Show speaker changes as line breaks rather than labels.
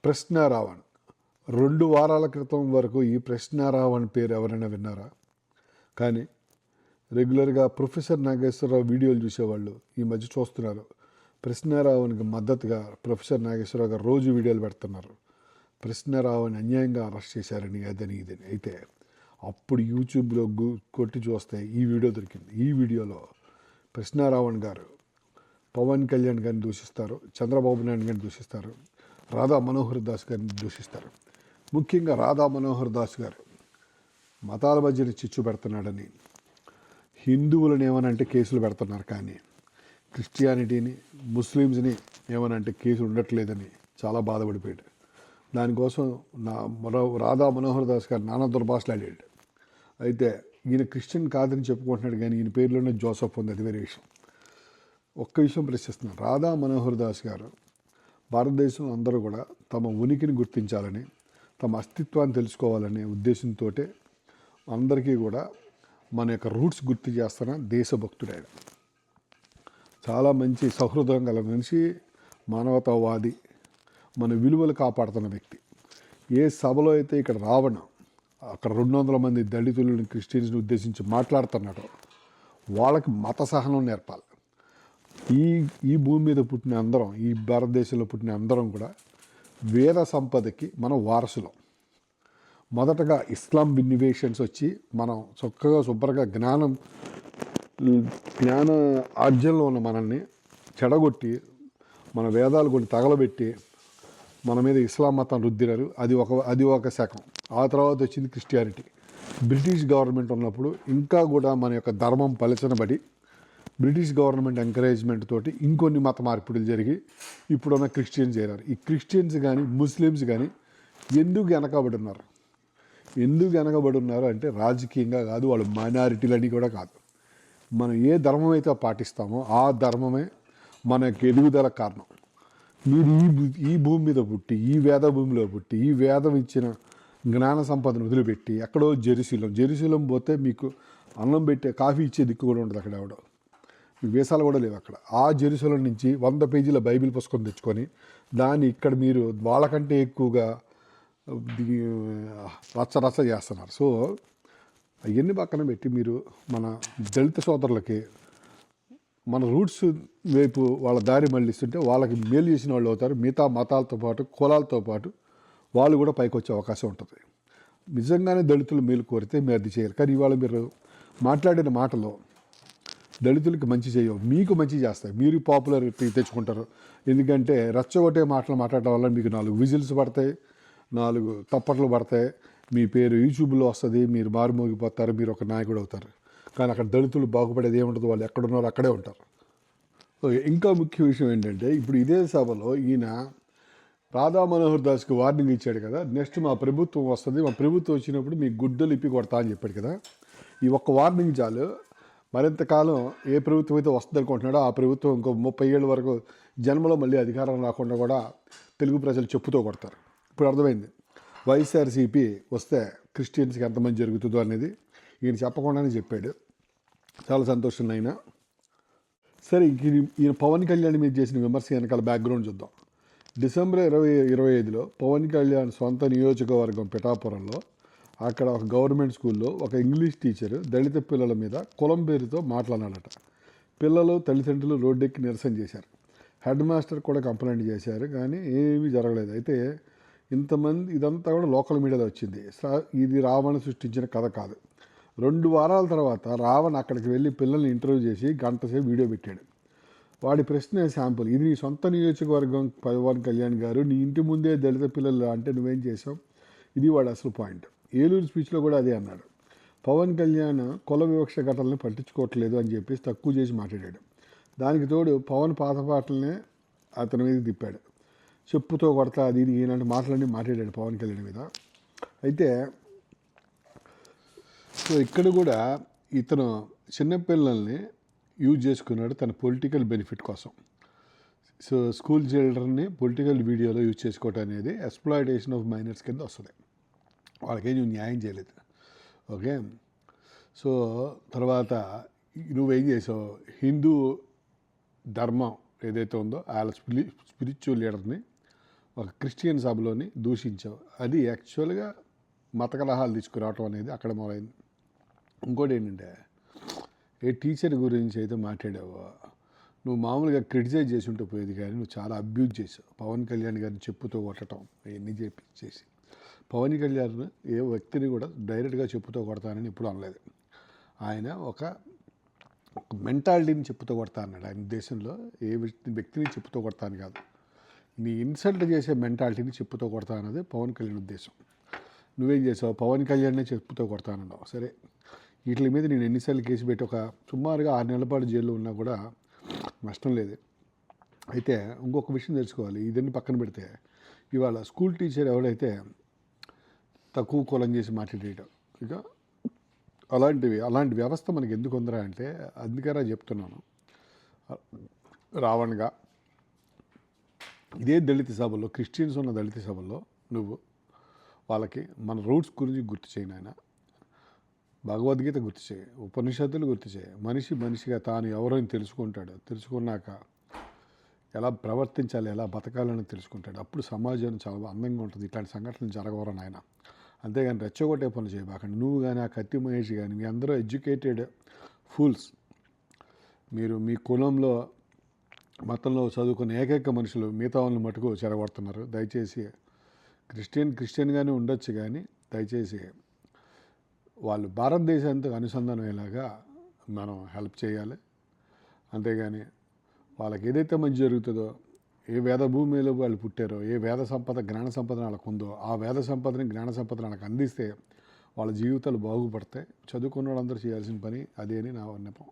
ప్రశ్నారావణ్ 2 వారాల క్రితం వరకు ఈ ప్రశ్నారావణ్ పేరు ఎవరైనా విన్నారా? కానీ రెగ్యులర్గా ప్రొఫెసర్ నాగేశ్వరరావు వీడియోలు చూసేవాళ్ళు ఈ మధ్య చూస్తున్నారు. ప్రశ్నారావణ్కి మద్దతుగా ప్రొఫెసర్ నాగేశ్వరరావు గారు రోజు వీడియోలు పెడుతున్నారు. ప్రశ్నారావణ్ అన్యాయంగా అరెస్ట్ చేశారని అదని ఇదని. అయితే అప్పుడు యూట్యూబ్లో కొట్టి చూస్తే ఈ వీడియో దొరికింది. ఈ వీడియోలో ప్రశ్నారావణ్ గారు పవన్ కళ్యాణ్ గారిని దూషిస్తారు, చంద్రబాబు నాయుడు గారిని దూషిస్తారు, రాధా మనోహర్ దాస్ గారిని దూషిస్తారు. ముఖ్యంగా రాధా మనోహర్ దాస్ గారు మతాల మధ్యన చిచ్చు పెడుతున్నాడని, హిందువులను ఏమనంటే కేసులు పెడుతున్నారు, కానీ క్రిస్టియానిటీని ముస్లిమ్స్ని ఏమనంటే కేసులు ఉండట్లేదని చాలా బాధపడిపోయాడు. దానికోసం రాధా మనోహర్ దాస్ గారు నానా దుర్భాషలాడాడు. అయితే ఈయన క్రిస్టియన్ కాదని చెప్పుకుంటున్నాడు, కానీ ఈయన పేరులోనే జోసఫ్ ఉంది, అది వేరే విషయం. ఒక్క విషయం ప్రశ్నిస్తున్నాను. రాధా మనోహర్ దాస్ గారు భారతదేశంలో అందరూ కూడా తమ ఉనికిని గుర్తించాలని, తమ అస్తిత్వాన్ని తెలుసుకోవాలనే ఉద్దేశంతో అందరికీ కూడా మన యొక్క రూట్స్ గుర్తు చేస్తున్న దేశభక్తుడైన, చాలా మంచి సహృదయం గల మనిషి, మానవతావాది, మన విలువలు కాపాడుతున్న వ్యక్తి. ఏ సభలో అయితే ఇక్కడ రావణ అక్కడ 200 మంది దళితులను క్రిస్టియన్స్ని ఉద్దేశించి మాట్లాడుతున్నాడో వాళ్ళకి మత సహనం నేర్పాలి. ఈ భూమి మీద పుట్టిన అందరం, ఈ భారతదేశంలో పుట్టిన అందరం కూడా వేద సంపదకి మనం వారసులం. మొదటగా ఇస్లాం ఇన్నివేషన్స్ వచ్చి మనం చక్కగా శుభ్రంగా జ్ఞాన ఆర్జనలో ఉన్న మనల్ని చెడగొట్టి మన వేదాలు కొన్ని తగలబెట్టి మన మీద ఇస్లాం మతం రుద్దినారు. అది ఒక శకం. ఆ తర్వాత వచ్చింది క్రిస్టియానిటీ. బ్రిటిష్ గవర్నమెంట్ ఉన్నప్పుడు ఇంకా కూడా మన యొక్క ధర్మం పలచనబడి బ్రిటిష్ గవర్నమెంట్ ఎంకరేజ్మెంట్ తోటి ఇంకొన్ని మత మార్పిడులు జరిగి ఇప్పుడున్న క్రిస్టియన్స్ చేరారు. ఈ క్రిస్టియన్స్ కానీ ముస్లిమ్స్ కానీ ఎందుకు వెనకబడి ఉన్నారు అంటే రాజకీయంగా కాదు, వాళ్ళు మైనారిటీలని కూడా కాదు. మనం ఏ ధర్మం అయితే పాటిస్తామో ఆ ధర్మమే మన యొక్క ఎదుగుదల కారణం. మీరు ఈ భూమి మీద పుట్టి, ఈ వేద భూమిలో పుట్టి, ఈ వేదం ఇచ్చిన జ్ఞాన సంపదను వదిలిపెట్టి ఎక్కడో జెరూసలేం పోతే మీకు అన్నం పెట్టే కాఫీ ఇచ్చే దిక్కు కూడా ఉండదు. అక్కడ ఎవడో మీకు వేసాలు కూడా లేవు అక్కడ. ఆ జెరూసలేం నుంచి 100 పేజీల బైబిల్ పుస్తకం తెచ్చుకొని దాన్ని ఇక్కడ మీరు వాళ్ళకంటే ఎక్కువగా రచ్చ చేస్తున్నారు. సో అవన్నీ పక్కన పెట్టి మీరు మన దళిత సోదరులకి మన రూట్స్ వైపు వాళ్ళ దారి మళ్ళిస్తుంటే వాళ్ళకి మేలు చేసిన వాళ్ళు అవుతారు. మిగతా మతాలతో పాటు కులాలతో పాటు వాళ్ళు కూడా పైకి వచ్చే అవకాశం ఉంటుంది. నిజంగానే దళితులు మేలు కోరితే మీరు అది చేయాలి. కానీ ఇవాళ మీరు మాట్లాడిన మాటలో దళితులకి మంచి చేయవు, మీకు మంచి చేస్తాయి. మీరు పాపులారిటీ తెచ్చుకుంటారు. ఎందుకంటే రెచ్చగొట్టే మాటలు మాట్లాడటం వల్ల మీకు 4 విజిల్స్ పడతాయి, 4 తప్పట్లు పడతాయి, మీ పేరు యూట్యూబ్లో వస్తుంది, మీరు మారుమోగిపోతారు, మీరు ఒక నాయకుడు అవుతారు. కానీ అక్కడ దళితులు బాగుపడేది ఏముంటుంది, వాళ్ళు ఎక్కడున్నారో అక్కడే ఉంటారు. ఇంకా ముఖ్య విషయం ఏంటంటే ఇప్పుడు ఇదే సభలో ఈయన రాధా మనోహర్ దాస్కి వార్నింగ్ ఇచ్చాడు కదా, నెక్స్ట్ మా ప్రభుత్వం వస్తుంది, మా ప్రభుత్వం వచ్చినప్పుడు మీ గుడ్డలు ఇప్పి కొడతా అని చెప్పాడు కదా. ఈ ఒక్క వార్నింగ్ చాలు. మరింతకాలం ఏ ప్రభుత్వం అయితే వస్తుంది అనుకుంటున్నాడో ఆ ప్రభుత్వం ఇంకో 30 ఏళ్ళ వరకు జన్మలో మళ్ళీ అధికారం రాకుండా కూడా తెలుగు ప్రజలు చెప్పుతో కొడతారు. ఇప్పుడు అర్థమైంది వైఎస్ఆర్సీపీ వస్తే క్రిస్టియన్స్కి ఎంతమంది జరుగుతుందో అనేది ఈయన చెప్పకుండానే చెప్పాడు. చాలా సంతోషం అయినా సరే. ఈయన పవన్ కళ్యాణ్ మీద చేసిన విమర్శ వెనకాల బ్యాక్గ్రౌండ్ చూద్దాం. డిసెంబర్ 2025లో పవన్ కళ్యాణ్ సొంత నియోజకవర్గం పిఠాపురంలో అక్కడ ఒక గవర్నమెంట్ స్కూల్లో ఒక ఇంగ్లీష్ టీచర్ దళిత పిల్లల మీద కులం పేరుతో మాట్లాడాడట. పిల్లలు తల్లిదండ్రులు రోడ్డెక్కి నిరసన చేశారు. హెడ్ మాస్టర్ కూడా కంప్లైంట్ చేశారు, కానీ ఏమీ జరగలేదు. అయితే ఇదంతా కూడా లోకల్ మీడియాలో వచ్చింది. ఇది రావణ సృష్టించిన కథ కాదు. 2 వారాల తర్వాత రావణ్ అక్కడికి వెళ్ళి పిల్లల్ని ఇంటర్వ్యూ చేసి గంటసేపు వీడియో పెట్టాడు. వాడి ప్రశ్న శాంపుల్. ఇది నీ సొంత నియోజకవర్గం పవన్ కళ్యాణ్ గారు, నీ ఇంటి ముందే దళిత పిల్లలు అంటే నువ్వేం చేసావు? ఇది వాడు అసలు పాయింట్. ఏలూరు స్పీచ్లో కూడా అదే అన్నాడు. పవన్ కళ్యాణ్ కుల వివక్ష ఘటనలను పట్టించుకోవట్లేదు అని చెప్పేసి తక్కువ చేసి మాట్లాడాడు. దానికి తోడు పవన్ పాత పాటలనే అతని మీద తిప్పాడు. చెప్పుతో కొడతా అది ఇది ఈనాటి మాటలన్నీ మాట్లాడాడు పవన్ కళ్యాణ్ మీద. అయితే సో ఇక్కడ కూడా ఇతను చిన్నపిల్లల్ని యూజ్ చేసుకున్నాడు తన పొలిటికల్ బెనిఫిట్ కోసం. సో స్కూల్ చిల్డ్రన్ని పొలిటికల్ వీడియోలో యూజ్ చేసుకోవటం అనేది ఎక్స్‌ప్లాయిటేషన్ ఆఫ్ మైనర్స్ కింద వస్తుంది. వాళ్ళకేం నువ్వు న్యాయం చేయలేదు. ఓకే. సో తర్వాత నువ్వేం చేసావు, హిందూ ధర్మం ఏదైతే ఉందో వాళ్ళ స్పిరిచువల్ లీడర్ని ఒక క్రిస్టియన్ సభలోని దూషించావు. అది యాక్చువల్గా మత కలహాలు తీసుకురావటం అనేది అక్కడ మొదలైంది. ఇంకోటి ఏంటంటే, ఏ టీచర్ గురించి అయితే మాట్లాడావో నువ్వు మామూలుగా క్రిటిసైజ్ చేసి ఉంటే పోయేది, కానీ నువ్వు చాలా అబ్యూజ్ చేసావు. పవన్ కళ్యాణ్ గారిని చెప్పుతో కొట్టడం అవన్నీ చేసి పవన్ కళ్యాణ్ ఏ వ్యక్తిని కూడా డైరెక్ట్గా చెప్పుతో కొడతానని ఎప్పుడు అనలేదు. ఆయన ఒక మెంటాలిటీని చెప్పుతో కొడతా అన్నాడు. ఆయన దేశంలో ఏ వ్యక్తిని చెప్పుతో కొడతాను కాదు, నీ ఇన్సల్ట్ చేసే మెంటాలిటీని చెప్పుతో కొడతా అన్నది పవన్ కళ్యాణ్ ఉద్దేశం. నువ్వేం చేసావు? పవన్ కళ్యాణ్నే చెప్పుతో కొడతానన్నావు. సరే, వీటి మీద నేను ఎన్నిసార్లు కేసు పెట్టి ఒక సుమారుగా 6 నెలల పాటు జైల్లో ఉన్నా కూడా నష్టం లేదు. అయితే ఇంకొక విషయం తెలుసుకోవాలి. ఇదన్నీ పక్కన పెడితే ఇవాళ స్కూల్ టీచర్ ఎవడైతే తక్కువ కులం చేసి మాట్లాడేయడం, ఇక అలాంటి వ్యవస్థ మనకి ఎందుకు ఉందరా అంటే, అందుకరా చెప్తున్నాను. రావణ్గా ఇదే దళిత సభల్లో, క్రిస్టియన్స్ ఉన్న దళిత సభల్లో నువ్వు వాళ్ళకి మన రూట్స్ గురించి గుర్తు చేయను. ఆయన భగవద్గీత గుర్తు చేయి, ఉపనిషత్తులు గుర్తు చేయి. మనిషిగా తాను ఎవరైనా తెలుసుకుంటాడు. తెలుసుకున్నాక ఎలా ప్రవర్తించాలి, ఎలా బతకాలని తెలుసుకుంటాడు. అప్పుడు సమాజం చాలా అందంగా ఉంటుంది. ఇట్లాంటి సంఘటనలు జరగవరని ఆయన. అంతేగాని రెచ్చగొట్టే పనులు చేయబాకండి. నువ్వు కానీ, ఆ కత్తి మహేష్ కానీ, మీ అందరూ ఎడ్యుకేటెడ్ ఫూల్స్. మీరు మీ కులంలో మతంలో చదువుకున్న ఏకైక మనుషులు మిగతా వాళ్ళని మటుకు చెరగొడుతున్నారు. దయచేసి క్రిస్టియన్గానే ఉండొచ్చు, కానీ దయచేసి వాళ్ళు భారతదేశానికి అనుసంధానం అయ్యేలాగా మనం హెల్ప్ చేయాలి. అంతేగాని వాళ్ళకి ఏదైతే మంచి జరుగుతుందో, ఏ వేద భూమిలో వాళ్ళు పుట్టారో, ఏ వేద సంపద జ్ఞాన సంపద వాళ్ళకు ఉందో, ఆ వేద సంపదని జ్ఞాన సంపదను వాళ్ళకి అందిస్తే వాళ్ళ జీవితాలు బాగుపడతాయి. చదువుకున్న వాళ్ళందరూ చేయాల్సిన పని అదే అని నా విన్నపం.